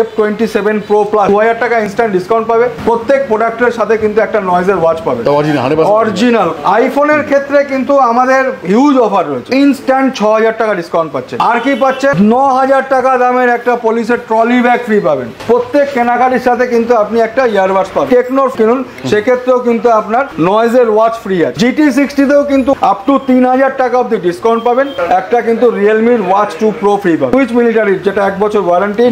F27 Pro Plus 2000 টাকা instant discount পাবে। প্রত্যেক প্রোডাক্টের সাথে কিন্তু একটা নয়েজের ওয়াচ পাবে অরিজিনাল। আইফোনের ক্ষেত্রে কিন্তু আমাদের হিউজ অফার রয়েছে, ইনস্ট্যান্ট 6000 টাকা ডিসকাউন্ট পাচ্ছে। আর কি পাচ্ছে, 9000 টাকা দামের একটা পলিশের ট্রলি ব্যাগ ফ্রি পাবেন। প্রত্যেক কেনাকাটির সাথে কিন্তু আপনি একটা ইয়ারবাডস পাবেন। টেকনোর কিনুন, সেক্ষেত্রেও কিন্তু আপনার নয়েজের ওয়াচ ফ্রি আছে। GT60 তেও কিন্তু আপ টু 3000 টাকা অব্দি ডিসকাউন্ট পাবেন। একটা কিন্তু রিয়েলমির ওয়াচ 2 Pro ফ্রি পাবেন। সুইচ মিলিটারির যেটা 1 বছর ওয়ারেন্টি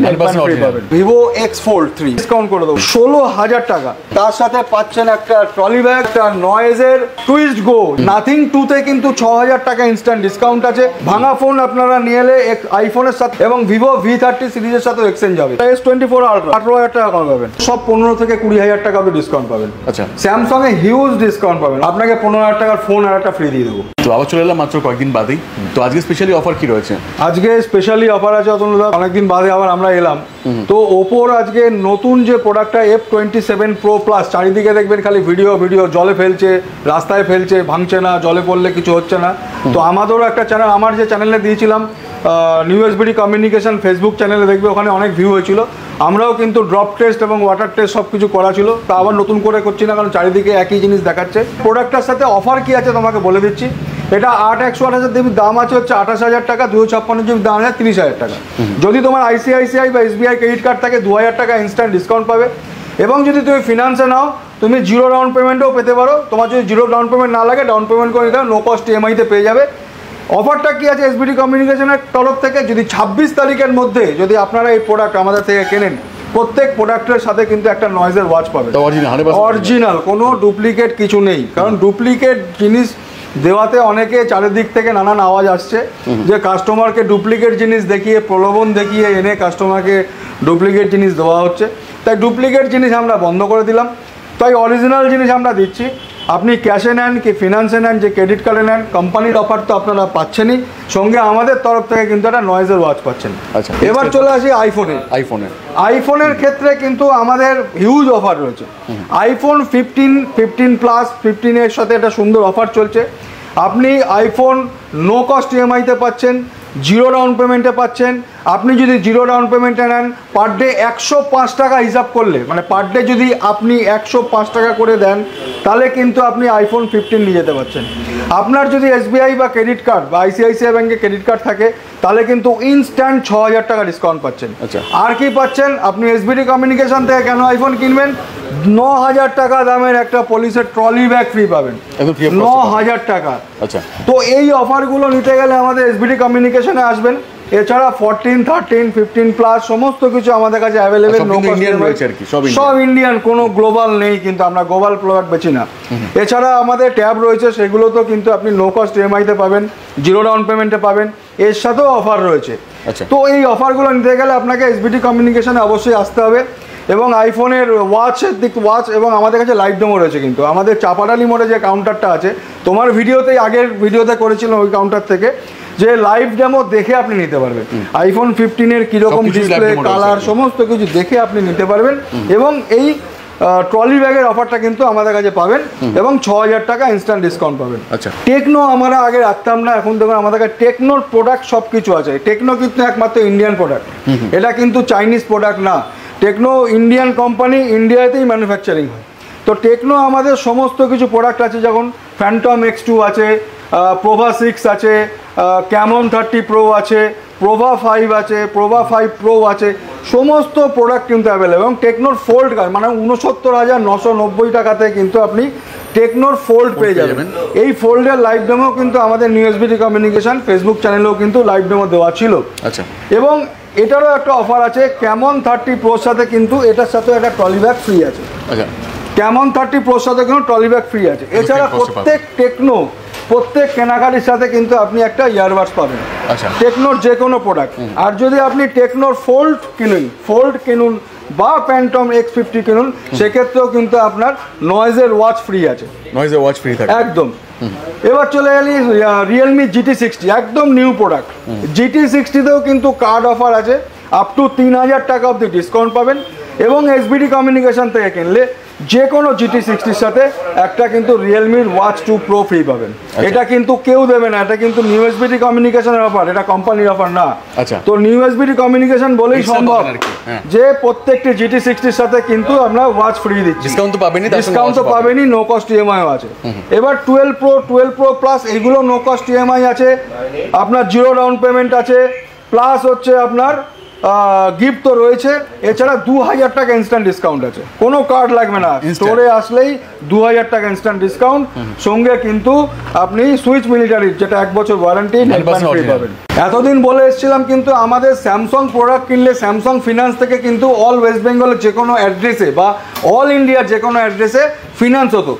ফ্রি পাবেন। ভিভো X Fold 3 ডিসকাউন্ট করে দেবো 16000 টাকা। তার সাথে পাচ্ছেন একটা ট্রলি ব্যাগ, একটা নয়েজের টুইস্ট গো নাথিং 2 তে কিন্তু 6000 টাকা ইনস্ট্যান্ট ডিসকাউন্ট আছে। ভাঙা ফোন আপনারা নিয়ে এলে আইফোনের সাথে এবং ভিভো V30 সিরিজের সাথে এক্সচেঞ্জ হবে। S24 আলট্রা 18000 টাকা কম পাবেন। সব 15 থেকে 20000 টাকা অব্দি ডিসকাউন্ট পাবেন। আচ্ছা, স্যামসাং এ হিউজ ডিসকাউন্ট পাবেন। আপনাকে 15000 টাকার ফোন আর একটা ফ্রি দিয়ে দেবো। তো আবার চলে এলাম মাত্র কয়েকদিন বাদেই। তো আজকে স্পেশালি অফার কি রয়েছে? আজকে স্পেশালি অফার আছে অতনুদা, অনেকদিন বাদে আবার আমরা এলাম। তো ওপোর আজকে নতুন যে প্রোডাক্টটা F27 Pro Plus, চারিদিকে দেখবেন খালি ভিডিও জলে ফেলছে, রাস্তায় ফেলছে, ভাঙছে না, জলে পড়লে কিছু হচ্ছে না। তো আমাদেরও একটা চ্যানেল, আমার যে চ্যানেলে দিয়েছিলাম নিউ এসবিডি কমিউনিকেশন ফেসবুক চ্যানেলে দেখবে, ওখানে অনেক ভিউ হয়েছিল। আমরাও কিন্তু ড্রপ টেস্ট এবং ওয়াটার টেস্ট সব কিছু করা ছিল। তা আবার নতুন করে করছি না, কারণ চারিদিকে একই জিনিস দেখাচ্ছে। প্রোডাক্টটার সাথে অফার কি আছে তোমাকে বলে দিচ্ছি। এটা 8/128 জিবি দাম আছে হচ্ছে 28000 টাকা, 256 জিবি দাম আছে 30000 টাকা। যদি তোমার ICICI বা SBI ক্রেডিট কার্ড থাকে 2000 টাকা ইনস্ট্যান্ট ডিসকাউন্ট পাবে। এবং যদি তুমি ফিনান্সে নাও, তুমি জিরো ডাউন পেমেন্টও পেতে পারো। তোমার যদি জিরো ডাউন পেমেন্ট না লাগে, ডাউন পেমেন্ট করে নিতে হবে, নো কস্ট EMI-তে পেয়ে যাবে। অফারটা কি আছে এসবিডি কমিউনিকেশনের তরফ থেকে, যদি 26 তারিখের মধ্যে যদি আপনারা এই প্রোডাক্ট আমাদের থেকে কেনেন, প্রত্যেক প্রোডাক্টের সাথে কিন্তু একটা নয়েজের ওয়াচ পাবেন অরিজিনাল, কোনো ডুপ্লিকেট কিছু নেই। কারণ ডুপ্লিকেট জিনিস দেওয়াতে অনেকে চারিদিক থেকে নানান আওয়াজ আসছে যে কাস্টমারকে ডুপ্লিকেট জিনিস দেখিয়ে, প্রলোভন দেখিয়ে এনে কাস্টমারকে ডুপ্লিকেট জিনিস দেওয়া হচ্ছে। তাই ডুপ্লিকেট জিনিস আমরা বন্ধ করে দিলাম। তাই অরিজিনাল জিনিস আমরা দিচ্ছি। আপনি ক্যাশে নেন কি ফিনান্সে নেন, যে ক্রেডিট কার্ডে নেন, কোম্পানির অফার তো আপনারা পাচ্ছেনই, সঙ্গে আমাদের তরফ থেকে কিন্তু একটা নয়েজের ওয়াচ পাচ্ছেন। আচ্ছা, এবার চলে আসি আইফোনের ক্ষেত্রে কিন্তু আমাদের হিউজ অফার রয়েছে। আইফোন 15 প্লাস 15 এর সাথে একটা সুন্দর অফার চলছে। আপনি আইফোন নো কস্ট EMI-তে পাচ্ছেন, জিরো ডাউন পেমেন্টে পাচ্ছেন। আপনি যদি জিরো ডাউন পেমেন্টে নেন, পার ডে 105 টাকা হিসাব করলে, মানে পার ডে যদি আপনি 105 টাকা করে দেন, তাহলে কিন্তু আপনি আইফোন 15 নিয়ে যেতে পারছেন। আপনার যদি SBI বা ক্রেডিট কার্ড বা ICICI ব্যাংকে ক্রেডিট কার্ড থাকে, তাহলে কিন্তু ইনস্ট্যান্ট 6000 টাকা ডিসকাউন্ট পাচ্ছেন। আচ্ছা, আর কি পাচ্ছেন, আপনি এসবিডি কমিউনিকেশন থেকে কেন আইফোন কিনবেন, 9000 টাকা দামের একটা পলিশের ট্রলি ব্যাগ ফ্রি পাবেন, 9000 টাকা। আচ্ছা, তো এই অফারগুলো নিতে গেলে আমাদের এসবিডি কমিউনিকেশনে আসবেন। এছাড়া 14, 13, 15 প্লাস সমস্ত কিছু আমাদের কাছে অ্যাভেলেবেল, সব ইন্ডিয়ান, কোনো গ্লোবাল নেই, কিন্তু আমরা গ্লোবাল প্রোডাক্ট বেচি না। এছাড়া আমাদের ট্যাব রয়েছে, সেগুলো তো কিন্তু আপনি নো কস্ট EMI-তে পাবেন, জিরো ডাউন পেমেন্টে পাবেন, এর সাথেও অফার রয়েছে। তো এই অফারগুলো নিতে গেলে আপনাকে এসবিডি কমিউনিকেশনে অবশ্যই আসতে হবে। এবং আইফোনের ওয়াচ এবং আমাদের কাছে লাইভ ডেমো রয়েছে। কিন্তু আমাদের চাপাডালি মোড়ে যে কাউন্টারটা আছে, তোমার ভিডিওতেই আগের ভিডিওতে করেছিলাম ওই কাউন্টার থেকে, যে লাইভ ডেমো দেখে আপনি নিতে পারবেন। আইফোন 15-এর কীরকম ডিসপ্লে, কালার, সমস্ত কিছু দেখে আপনি নিতে পারবেন। এবং এই ট্রলি ব্যাগের অফারটা কিন্তু আমাদের কাছে পাবেন এবং 6000 টাকা ইনস্ট্যান্ট ডিসকাউন্ট পাবেন। আচ্ছা, টেকনো আমরা আগে রাখতাম না, এখন দেখুন আমাদের কাছে টেকনোর প্রোডাক্ট সব কিছু আছে। টেকনো কিন্তু একমাত্র ইন্ডিয়ান প্রোডাক্ট, এটা কিন্তু চাইনিজ প্রোডাক্ট না। টেকনো ইন্ডিয়ান কোম্পানি, ইন্ডিয়াতেই ম্যানুফ্যাকচারিং হয়। তো টেকনো আমাদের সমস্ত কিছু প্রোডাক্ট আছে, যেমন ফ্যান্টম X2 আছে, প্রোভা 6 আছে, ক্যামন 30 Pro আছে, প্রোভা 5 আছে, প্রোভা 5 Pro আছে, সমস্ত প্রোডাক্ট কিন্তু অ্যাভেলেবল। এবং টেকনোর ফোল্ড কার্ড মানে 69,990 টাকাতে কিন্তু আপনি টেকনোর ফোল্ড পেয়ে যাবেন। এই ফোল্ডের লাইভ ডেমো কিন্তু আমাদের নিউ এসবিডি কমিউনিকেশন ফেসবুক চ্যানেলেও কিন্তু লাইভ ডেমো দেওয়া ছিল। আচ্ছা, এবং এটারও একটা অফার আছে, ক্যামন 30 Proর সাথে কিন্তু এটার সাথে একটা ট্রলি ব্যাগ ফ্রি আছে। আচ্ছা, ক্যামন 30 Proর সাথে কিন্তু ট্রলি ব্যাগ ফ্রি আছে। এছাড়া প্রত্যেক কেনাকাটির সাথে কিন্তু আপনি একটা ইয়ারবাডস পাবেন। আচ্ছা, টেকনোর যে কোনো প্রোডাক্ট। আর যদি আপনি টেকনোর ফোল্ড কিনুন বা ফ্যান্টম X50 কিনুন, সেক্ষেত্রেও কিন্তু আপনার নয়েজের ওয়াচ ফ্রি আছে, একদম। এবার চলে গেলি রিয়েলমি GT60, একদম নিউ প্রোডাক্ট। GT60-তেও কিন্তু কার্ড অফার আছে, আপ টু 3000 টাকা অব্দি ডিসকাউন্ট পাবেন। এবং এসবিডি কমিউনিকেশন থেকে কিনলে যে কোনো GT60 সাথে একটা কিন্তু রিয়েলমির ওয়াচ 2 প্রো ফ্রি পাবেন। এটা কিন্তু কেউ দেবে না, এটা কিন্তু নিউ এসবিডি কমিউনিকেশনের অফার, এটা কোম্পানির অফার না। আচ্ছা, তো নিউ এসবিডি কমিউনিকেশন বলেই সম্ভব যে প্রত্যেকটি GT60 সাথে কিন্তু আমরা ওয়াচ ফ্রি দিচ্ছি। ডিসকাউন্ট তো পাবেনই, নো কস্ট ইএমআই আছে। এবার 12 Pro প্লাস এইগুলো নো কস্ট ইএমআই আছে, আপনার জিরো ডাউন পেমেন্ট আছে, প্লাস হচ্ছে আপনার গিফট তো রয়েছে। এছাড়া 2000 টাকা ইনস্ট্যান্ট ডিসকাউন্ট আছে, কোনো কার্ড লাগবে না, স্টোরে আসলেই 2000 টাকা ইনস্ট্যান্ট ডিসকাউন্ট। সঙ্গে কিন্তু আপনি সুইচ মিলিটারির যেটা 1 বছর ওয়ারেন্টি ফ্রি পাবেন। এতদিন বলে এসেছিলাম কিন্তু আমাদের স্যামসাং প্রোডাক্ট কিনলে স্যামসাং ফিনান্স থেকে কিন্তু অল ওয়েস্ট বেঙ্গলের যে কোনো অ্যাড্রেসে বা অল ইন্ডিয়ার যে কোনো অ্যাড্রেসে ফিনান্স হতো।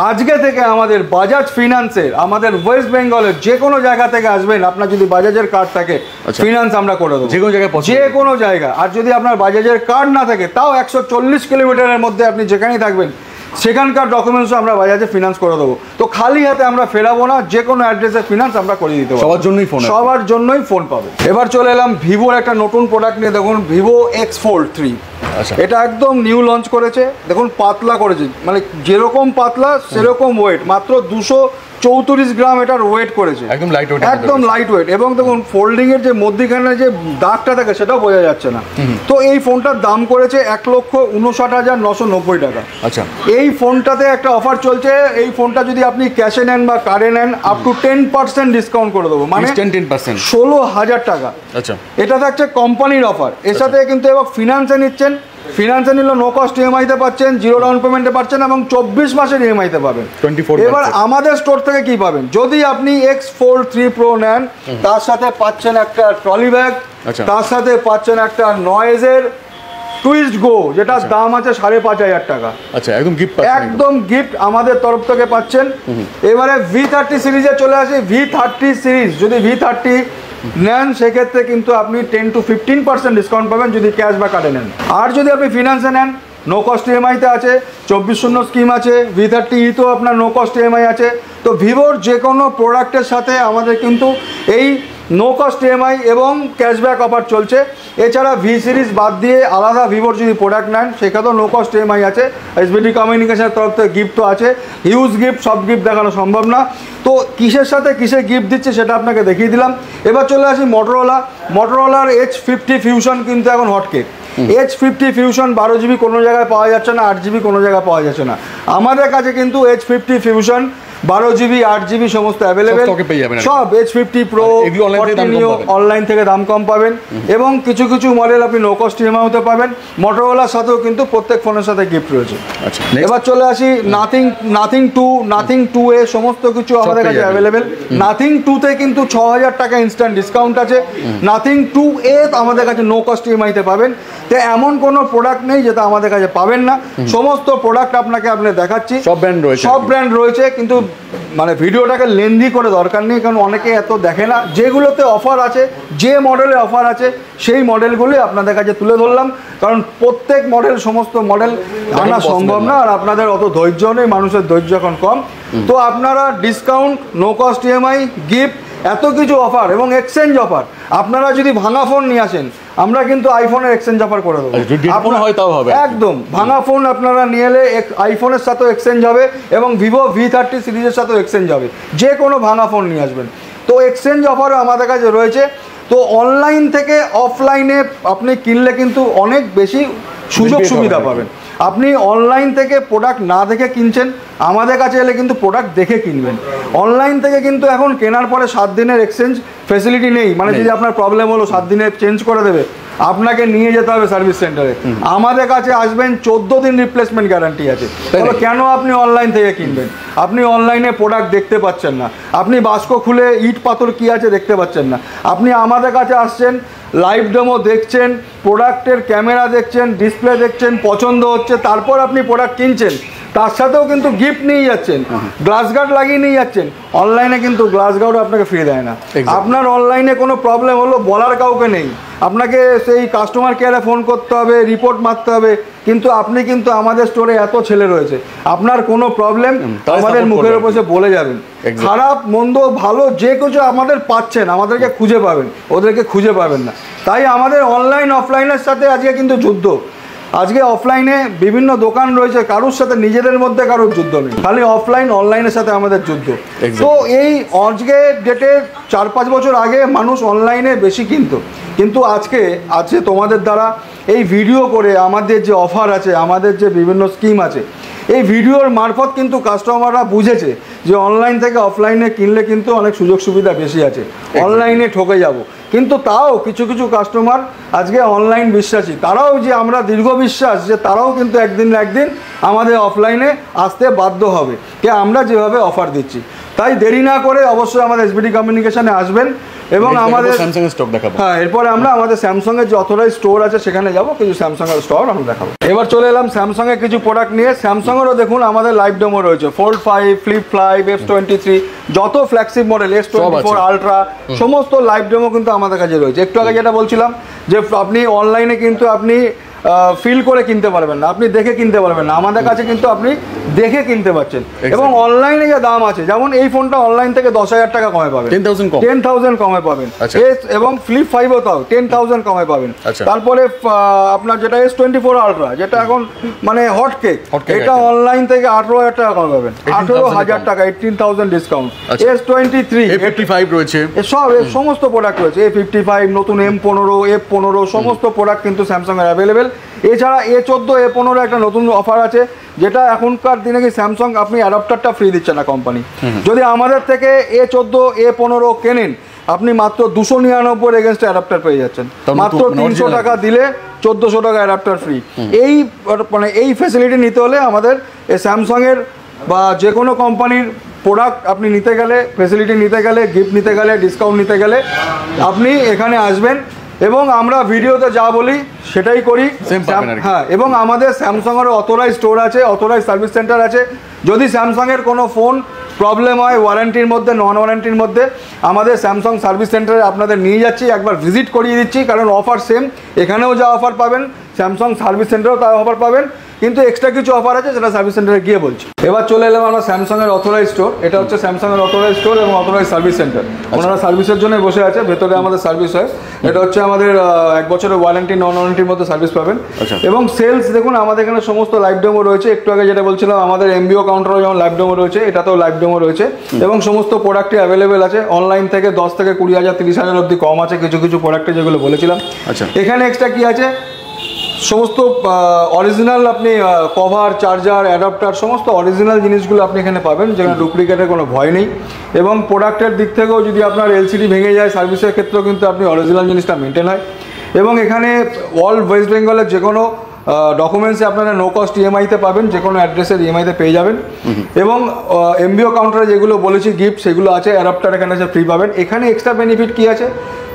আজকে থেকে আমাদের বাজাজ ফিনান্সের আমাদের ওয়েস্ট বেঙ্গলের যে কোনো জায়গা থেকে আসবেন, আপনার যদি বাজাজের কার্ড থাকে ফিনান্স আমরা করে দেবো যে কোনো জায়গা। আর যদি আপনার বাজাজের কার্ড না থাকে তাও 140 কিলোমিটারের মধ্যে আপনি যেখানেই থাকবেন সেখানকার ডকুমেন্টসও আমরা বাজাজে ফিনান্স করে দেবো। তো খালি হাতে আমরা ফেরাবো না, যে কোনো অ্যাড্রেসে ফিনান্স আমরা করে দিতে পারবো। সবার জন্যই ফোন পাবে। এবার চলে এলাম ভিভোর একটা নতুন প্রোডাক্ট নিয়ে। দেখুন ভিভো X Fold 3, এটা একদম নিউ লঞ্চ করেছে। দেখুন পাতলা করেছে, মানে যেরকম পাতলা সেরকম ওয়েট, মাত্র 234 গ্রাম এটার ওয়েট করেছে, একদম লাইট ওয়েট। এবং দেখুন ফোল্ডিং এর যে মধ্যখানে যে দাগটা থাকে সেটাও বোঝা যাচ্ছে না। তো এই ফোনটার দাম করেছে 1,59,990 টাকা। আচ্ছা, এই ফোনটাতে একটা অফার চলছে, এই ফোনটা যদি আপনি ক্যাশে নেন বা কার্ডে নেন আপ টু 10% ডিসকাউন্ট করে দেবো, মানে 16,000 টাকা। আচ্ছা, এটা থাকছে কোম্পানির অফার। এর সাথে কিন্তু এবার ফিনান্সে নিচ্ছেন, ফিনান্সে নিলে নো কস্ট ইএমআইতে পাচ্ছেন, জিরো ডাউন পেমেন্টে পাচ্ছেন এবং 24 মাসের ইএমআইতে পাবেন। এবার আমাদের স্টোর থেকে কি পাবেন, যদি আপনি X Fold 3 Pro নেন তার সাথে পাচ্ছেন একটা ট্রলি ব্যাগ, তার সাথে পাচ্ছেন একটা নয়েজের টুইস্ট গো যেটার দাম আছে 5,500 টাকা। আচ্ছা, একদম গিফট আমাদের তরফ থেকে পাচ্ছেন। এবারে V30 সিরিজে চলে আসি। V30 সিরিজ যদি V30 নেন সেক্ষেত্রে কিন্তু আপনি 10 to 15% ডিসকাউন্ট পাবেন যদি ক্যাশ বা কার্ডে নেন। আর যদি আপনি ফিনান্সে নেন নো কস্ট ইএমআইতে আছে, 24/0 স্কিম আছে, V30E তো আপনার নো কস্ট ইএমআই আছে। তো ভিভোর যে কোনো প্রোডাক্টের সাথে আমাদের কিন্তু এই নো কস্ট ইএমআই এবং ক্যাশব্যাক অফার চলছে। এছাড়া V সিরিজ বাদ দিয়ে আলাদা ভিভোর যদি প্রোডাক্ট নেন সেখানেও নো কস্ট ইএমআই আছে। এসবিডি কমিউনিকেশনের তরফ থেকে গিফট তো আছে, হিউজ গিফট, সব গিফট দেখানো সম্ভব না। তো কিসের সাথে কিসের গিফট দিচ্ছে সেটা আপনাকে দেখিয়ে দিলাম। এবার চলে আসি মোটরোলার H50 ফিউশন কিন্তু এখন হটকেক। H50 ফিউশন 12 GB কোনো জায়গায় পাওয়া যাচ্ছে না, 8 GB কোনো জায়গায় পাওয়া যাচ্ছে না। আমাদের কাছে কিন্তু H50 ফিউশন 12 GB 8 GB সমস্ত অ্যাভেলেবেল, সব H50 Pro অনলাইন থেকে দাম কম পাবেন। এবং কিছু কিছু মডেল আপনি নো কস্ট ইএমআইতে পাবেন। মোটরোলার সাথেও কিন্তু প্রত্যেক ফোনের সাথে গিফট রয়েছে। এবার চলে আসি নাথিং 2A সমস্ত কিছু আমাদের কাছে অ্যাভেলেবেল। নাথিং 2তে কিন্তু 6,000 টাকা ইনস্ট্যান্ট ডিসকাউন্ট আছে। নাথিং 2A আমাদের কাছে নো কস্ট ইএমআইতে পাবেন। তো এমন কোনো প্রোডাক্ট নেই যেটা আমাদের কাছে পাবেন না, সমস্ত প্রোডাক্ট আপনাকে দেখাচ্ছি, সব ব্র্যান্ড রয়েছে। কিন্তু মানে ভিডিওটাকে লেন্দি করে দরকার নেই, কারণ অনেকে এত দেখে না। যেগুলোতে অফার আছে, যে মডেলে অফার আছে সেই মডেলগুলি আপনাদের কাছে তুলে ধরলাম, কারণ প্রত্যেক মডেল সমস্ত মডেল আনা সম্ভব না, আর আপনাদের অত ধৈর্য নেই, মানুষের ধৈর্য এখন কম। তো আপনারা discount, no cost EMI, gift, এত কিছু অফার এবং এক্সচেঞ্জ অফার। আপনারা যদি ভাঙা ফোন নিয়ে আসেন আমরা কিন্তু আইফোনের এক্সচেঞ্জ অফার করে দেবো। একদম ভাঙা ফোন আপনারা নিয়ে এলে আইফোনের সাথেও এক্সচেঞ্জ হবে এবং ভিভো V30 সিরিজের সাথেও এক্সচেঞ্জ হবে। যে কোনো ভাঙা ফোন নিয়ে আসবেন, তো এক্সচেঞ্জ অফারও আমাদের কাছে রয়েছে। তো অনলাইন থেকে অফলাইনে আপনি কিনলে কিন্তু অনেক বেশি সুযোগ সুবিধা পাবেন। আপনি অনলাইন থেকে প্রোডাক্ট না দেখে কিনছেন, আমাদের কাছে এলে কিন্তু প্রোডাক্ট দেখে কিনবেন। অনলাইন থেকে কিন্তু এখন কেনার পরে 7 দিনের এক্সচেঞ্জ ফেসিলিটি নেই, মানে যদি আপনার প্রবলেম হলো 7 দিনে চেঞ্জ করে দেবে, আপনাকে নিয়ে যেতে হবে সার্ভিস সেন্টারে। আমাদের কাছে আসবেন, 14 দিন রিপ্লেসমেন্ট গ্যারান্টি আছে। তাহলে কেন আপনি অনলাইন থেকে কিনবেন? আপনি অনলাইনে প্রোডাক্ট দেখতে পাচ্ছেন না, আপনি বাস্ক খুলে ইট পাথর কী আছে দেখতে পাচ্ছেন না। আপনি আমাদের কাছে আসছেন, লাইভ ডেমো দেখছেন, প্রোডাক্টের ক্যামেরা দেখছেন, ডিসপ্লে দেখছেন, পছন্দ হচ্ছে, তারপর আপনি প্রোডাক্ট কিনছেন। তার সাথেও কিন্তু গিফট নিয়ে যাচ্ছেন, গ্লাস গার্ড লাগিয়ে নিয়ে যাচ্ছেন। অনলাইনে কিন্তু গ্লাস গার্ড আপনাকে ফ্রি দেয় না। আপনার অনলাইনে কোনো প্রবলেম হলো বলার কাউকে নেই, আপনাকে সেই কাস্টমার কেয়ারে ফোন করতে হবে, রিপোর্ট মারতে হবে। কিন্তু আপনি কিন্তু আমাদের স্টোরে এত ছেলে রয়েছে, আপনার কোনো প্রবলেম আমাদের মুখের উপর বলে যাবেন। খারাপ মন্দ ভালো যে কিছু আমাদের পাচ্ছেন, আমাদেরকে খুঁজে পাবেন, ওদেরকে খুঁজে পাবেন না। তাই আমাদের অনলাইন অফলাইনের সাথে আজকে কিন্তু যুদ্ধ। আজকে অফলাইনে বিভিন্ন দোকান রয়েছে, কারোর সাথে নিজেদের মধ্যে কারোর যুদ্ধ নেই, খালি অফলাইন অনলাইনের সাথে আমাদের যুদ্ধ। তো এই আজকে ডেটে 4-5 বছর আগে মানুষ অনলাইনে বেশি কিন্তু আজকে তোমাদের দ্বারা এই ভিডিও করে আমাদের যে অফার আছে, আমাদের যে বিভিন্ন স্কিম আছে, এই ভিডিওর মারফত কিন্তু কাস্টমাররা বুঝেছে যে অনলাইন থেকে অফলাইনে কিনলে কিন্তু অনেক সুযোগ সুবিধা বেশি আছে, অনলাইনে ঠকে যাব। কিন্তু তাও কিছু কিছু কাস্টমার আজকে অনলাইন বিশ্বাসী, তারাও যে আমরা দীর্ঘ বিশ্বাস যে তারাও কিন্তু একদিন না একদিন আমাদের অফলাইনে আসতে বাধ্য হবে কে আমরা যেভাবে অফার দিচ্ছি। তাই দেরি না করে অবশ্যই আমাদের এসবিডি কমিউনিকেশনে আসবেন এবং আমাদের স্যামসাং এর স্টক দেখাবো। হ্যাঁ, এরপরে আমরা আমাদের স্যামসাং এর যে অথরাইজ স্টোর আছে সেখানে যাব, কিছু স্যামসাং এর স্টোর আমরা দেখাবো। এবার চলে এলাম স্যামসাং এর কিছু প্রোডাক্ট নিয়ে। স্যামসাং এরও দেখুন আমাদের লাইভ ডেমো রয়েছে, ফোল্ড 5, ফ্লিপ 5, S23, যত ফ্ল্যাগশিপ মডেল S24 আলট্রা সমস্ত লাইভ ডেমো কিন্তু আমাদের কাছে রয়েছে। একটু আগে যেটা বলছিলাম যে আপনি অনলাইনে কিন্তু আপনি ফিল করে কিনতে পারবেন না, আপনি দেখে কিনতে পারবেন না, আমাদের কাছে কিন্তু আপনি দেখে কিনতে পারছেন। এবং অনলাইনে যে দাম আছে, যেমন এই ফোনটা অনলাইন থেকে 10,000 টাকা কমে পাবেন, 10,000 কমে পাবেন, এবং ফ্লিপ 5ও তাও 10,000 কমে পাবেন। তারপরে আপনার যেটা S24 আলট্রা, যেটা এখন মানে হট কেক, এটা অনলাইন থেকে 18,000 টাকা কমে পাবেন, 18,000 টাকা, 18,000 ডিসকাউন্ট। S23, A55 রয়েছে, সমস্ত প্রোডাক্ট রয়েছে, A55, নতুন M15, F15 সমস্ত প্রোডাক্ট কিন্তু স্যামসাং এর অ্যাভেলেবেল। এছাড়া A14, A15 একটা নতুন অফার আছে, যেটা এখনকার দিনে কি স্যামসাং আপনি অ্যাডাপ্টারটা ফ্রি দিচ্ছে না কোম্পানি। যদি আমাদের থেকে A14, A15 কেনেন, আপনি মাত্র 299 এগেনস্টে অ্যাডাপ্টার পেয়ে যাচ্ছেন, মাত্র 300 টাকা দিলে 1400 টাকা অ্যাডাপ্টার ফ্রি। এই ফ্যাসিলিটি নিতে হলে আমাদের এই স্যামসাং এর বা যে কোনো কোম্পানির প্রোডাক্ট আপনি নিতে গেলে, ফ্যাসিলিটি নিতে গেলে, গিফট নিতে গেলে, ডিসকাউন্ট নিতে গেলে আপনি এখানে আসবেন এবং আমরা ভিডিওতে যা বলি সেটাই করি। হ্যাঁ, এবং আমাদের স্যামসাং এর অথরাইজ স্টোর আছে, অথরাইজ সার্ভিস সেন্টার আছে। যদি স্যামসাং এর কোনো ফোন প্রবলেম হয় ওয়ারেন্টির মধ্যে, নন ওয়ারেন্টির মধ্যে, আমাদের স্যামসাং সার্ভিস সেন্টারে আপনাদের নিয়ে যাচ্ছি, একবার ভিজিট করিয়ে দিচ্ছি, কারণ অফার সেম, এখানেও যা অফার পাবেন স্যামসাং সার্ভিস সেন্টারেও তাই অফার পাবেন, কিন্তু এক্সট্রা কিছু অফার আছে যেটা সার্ভিস সেন্টারে গিয়ে বলছি। এবার চলে এলাম আমরা স্যামসাং এর অথরাইজ স্টোর। এটা হচ্ছে স্যামসাং এর অথরাইজ স্টোর এবং অথরাইজ সার্ভিস সেন্টার। ওনারা সার্ভিসের জন্য বসে আছে, ভেতরে আমাদের সার্ভিস হয়। এটা হচ্ছে আমাদের 1 বছরের ওয়ারেন্টি, নন ওয়ারেন্টির মধ্যে সার্ভিস পাবেন। এবং সেলস দেখুন আমাদের এখানে সমস্ত লাইভ ডেমো রয়েছে। একটু আগে যেটা বলছিলাম আমাদের এমবিও কাউন্টারও যেমন লাইভ ডেমো রয়েছে, এটাতেও লাইভ ডেমো রয়েছে এবং সমস্ত প্রোডাক্টই অ্যাভেলেবেল আছে। অনলাইন থেকে 10 থেকে 20,000, 30,000 অবধি কম আছে কিছু কিছু প্রোডাক্টে, যেগুলো বলেছিলাম। এখানে এক্সট্রা কি আছে, সমস্ত অরিজিনাল আপনি কভার, চার্জার, অ্যাডাপ্টার সমস্ত অরিজিনাল জিনিসগুলো আপনি এখানে পাবেন, যেখানে ডুপ্লিকেটের কোনো ভয় নেই। এবং প্রোডাক্টের দিক থেকেও যদি আপনার এলসিডি ভেঙে যায়, সার্ভিসের ক্ষেত্রেও কিন্তু আপনি অরিজিনাল জিনিসটা মেনটেন হয়। এবং এখানে অল ওয়েস্ট বেঙ্গলের যে কোনো ডকুমেন্টসে আপনারা নো কস্ট ইএমআইতে পাবেন, যে কোনো অ্যাড্রেসের ইএমআইতে পেয়ে যাবেন। এবং এমবিও কাউন্টারে যেগুলো বলেছি গিফট, সেগুলো আছে। অ্যাডাপ্টার এখানে আছে ফ্রি পাবেন। এখানে এক্সট্রা বেনিফিট কী আছে,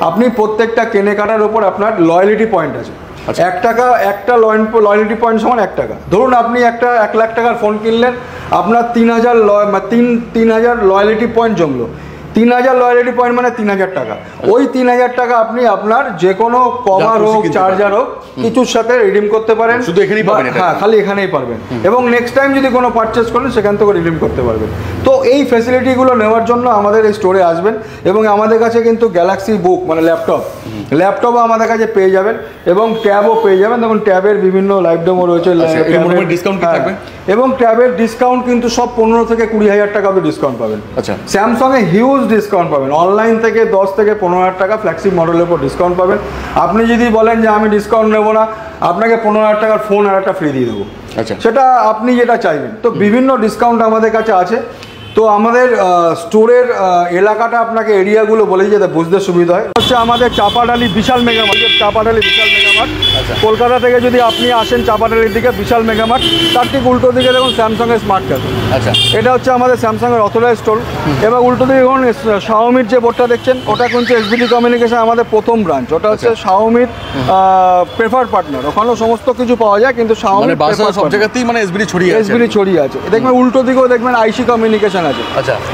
আপনি প্রত্যেকটা কেনাকাটার ওপর আপনার লয়্যালিটি পয়েন্ট আছে। 1 টাকা, একটা লয়্যালিটি পয়েন্ট সমান 1 টাকা। ধরুন আপনি একটা 1 লাখ টাকার ফোন কিনলেন, আপনার 3,000 লয়্যালিটি পয়েন্ট জমলো। 3,000 লয়্যালিটি পয়েন্ট মানে 3,000 টাকা। ওই 3,000 টাকা আপনি আপনার যে কোনো কভার হোক, চার্জার হোক, কিছুর সাথে রিডিম করতে পারেন। শুধু এখানেই পাবেন? হ্যাঁ, খালি এখানেই পারবেন। এবং নেক্সট টাইম যদি কোনো পারচেস করেন সেখান থেকে রিডিম করতে পারবেন। তো এই ফ্যাসিলিটিগুলো নেওয়ার জন্য আমাদের এই স্টোরে আসবেন। এবং আমাদের কাছে কিন্তু গ্যালাক্সি বুক মানে ল্যাপটপও আমাদের কাছে পেয়ে যাবেন এবং ট্যাবও পেয়ে যাবেন। যেমন ট্যাবের বিভিন্ন লাইভ ডেমো রয়েছে, এবং ট্যাবের ডিসকাউন্ট কিন্তু সব 15 থেকে 20,000 টাকা অবধি ডিসকাউন্ট পাবেন। স্যামসাং এ হিউজ ডিসকাউন্ট পাবেন, অনলাইন থেকে 10 থেকে 15,000 টাকা ফ্ল্যাগশিপ মডেলের উপর ডিসকাউন্ট পাবেন। আপনি যদি বলেন যে আমি ডিসকাউন্ট নেবো না, আপনাকে 15,000 টাকার ফোন আর একটা ফ্রি দিয়ে দেবো, সেটা আপনি যেটা চাইবেন। তো বিভিন্ন ডিসকাউন্ট আমাদের কাছে আছে। তো আমাদের স্টোরের এলাকাটা আপনাকে এরিয়াগুলো বলে যাতে বুঝতে সুবিধা হয়। হচ্ছে আমাদের চাপাডালি বিশাল মেগামার্ট, কলকাতা থেকে যদি আপনি আসেন চাপাডালির দিকে বিশাল মেগামার্ট, তার ঠিক উল্টো দিকে দেখুন স্যামসাং এর স্মার্ট ক্যাফে। এটা হচ্ছে আমাদের স্যামসাং এর অথরাইজ স্টোর। এবার উল্টো দিকে দেখুন শাওমির যে বোর্ডটা দেখছেন, ওটা কিন্তু এসবিডি কমিউনিকেশন আমাদের প্রথম ব্রাঞ্চ। ওটা হচ্ছে শাওমির প্রেফার্ড পার্টনার। ওখানেও সমস্ত কিছু পাওয়া যায়, কিন্তু শাওমি সব জায়গাতেই মানে এসবিডি ছড়িয়ে আছে। দেখবেন উল্টো দিকেও দেখবেন আইসি কমিউনিকেশন আছে,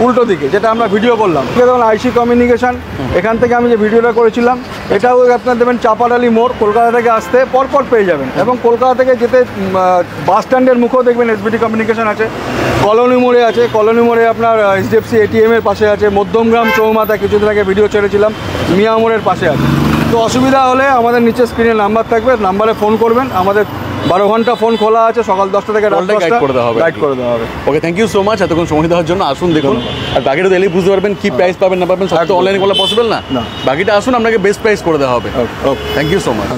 উল্টো দিকে, যেটা আমরা ভিডিও করলাম। দেখুন আইসি কমিউনিকেশন, এখান থেকে আমি যে ভিডিওটা করেছিলাম, এটাও আপনার দেবেন চাপাডালি মোড়, কলকাতা থেকে আসতে পরপর পেয়ে যাবেন। এবং কলকাতা থেকে যেতে বাস স্ট্যান্ডের মুখেও দেখবেন এসবিডি কমিউনিকেশন আছে। কলোনি মোড়ে আছে, কলোনি মোড়ে আপনার এইচডিএফসি এটিএম এর পাশে আছে। মধ্যমগ্রাম চৌমাথা কিছুদিন আগে ভিডিও ছেড়েছিলাম, মিয়া মোড়ের পাশে আছে। তো অসুবিধা হলে আমাদের নিচে স্ক্রিনে নাম্বার থাকবে, নাম্বারে ফোন করবেন। আমাদের 12 ঘন্টা ফোন খোলা আছে, সকাল 10টা থেকে রাত All-টাই 10টা guide করে দেওয়া হবে আর গাইড কি। করে দেওয়া হবে। ওকে, থ্যাংক ইউ সো মাচ এতক্ষণ সময় দেওয়ার জন্য। আসুন দেখুন, আর বাকিটা তো এলেই বুঝতে পারবেন কি প্রাইস পাবেন না পাবেন, সব তো একদম। অনলাইনে বলা পসিবল না। না। বাকিটা আসুন, আপনাকে বেস্ট প্রাইস করে দেওয়া হবে। Okay, okay. Thank you so much.